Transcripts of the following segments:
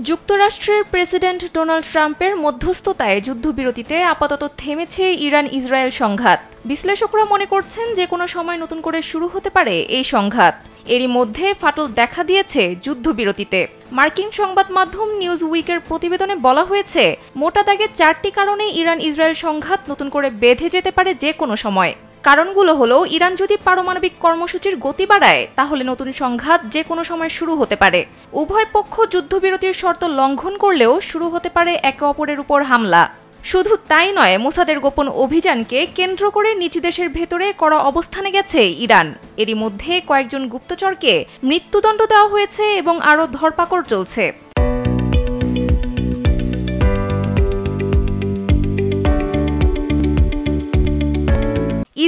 যুক্তরাষ্ট্রের president Donald ট্রাম্পের মধ্যস্থতায় যুদ্ধবিরতিতে আপাতত থেমেছে ইরান ইসরায়েল সংঘাত। বিশ্লেষকরা মনে করছেন যে কোনো সময় নতুন করে শুরু হতে পারে এই সংঘাত। এরই মধ্যে ফাটল দেখা দিয়েছে যুদ্ধবিরতিতে। মার্কিন সংবাদ মাধ্যম নিউজ উইকের প্রতিবেদনে বলা হয়েছে, মোটা দাগে 4টি কারণে ইরান ইসরায়েল সংঘাত নতুন করে বেঁধে যেতে পারে যে কোনো সময়। কারণগুলো হলো, ইরান যদি পারমাণবিক কর্মসূচির গতি বাড়ায় তাহলে নতুন সংঘাত যে কোনো সময় শুরু হতে পারে। উভয় পক্ষ যুদ্ধবিরতির শর্ত লঙ্ঘন করলেও শুরু হতে পারে একে অপরের উপর হামলা। শুধু তাই নয়, মোসাদের গোপন অভিযানকে কেন্দ্র করে নিজ দেশের ভেতরে কড়া অবস্থানে গেছে ইরান। এরই মধ্যে কয়েকজন গুপ্তচরকে মৃত্যুদণ্ড দেওয়া হয়েছে এবং আরও ধরপাকড় চলছে।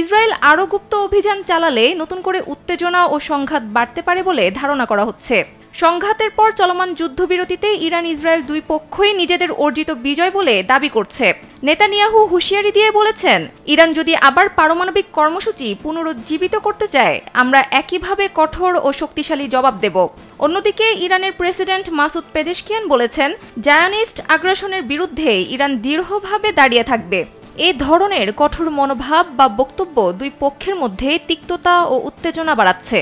ইসরায়েল আরও গুপ্ত অভিযান চালালে নতুন করে উত্তেজনা ও সংঘাত বাড়তে পারে বলে ধারণা করা হচ্ছে। সংঘাতের পর চলমান যুদ্ধবিরতিতে ইরান ইসরায়েল দুই পক্ষই নিজেদের অর্জিত বিজয় বলে দাবি করছে। নেতানিয়াহু হুঁশিয়ারি দিয়ে বলেছেন, ইরান যদি আবার পারমাণবিক কর্মসূচি পুনরুজ্জীবিত করতে চায়, আমরা একইভাবে কঠোর ও শক্তিশালী জবাব দেব। অন্যদিকে ইরানের প্রেসিডেন্ট মাসুদ পেজেশকিয়ান বলেছেন, জায়নিস্ট আগ্রাসনের বিরুদ্ধে ইরান দৃঢ়ভাবে দাঁড়িয়ে থাকবে। এ ধরনের কঠোর মনোভাব বা বক্তব্য দুই পক্ষের মধ্যে তিক্ততা ও উত্তেজনা বাড়াচ্ছে।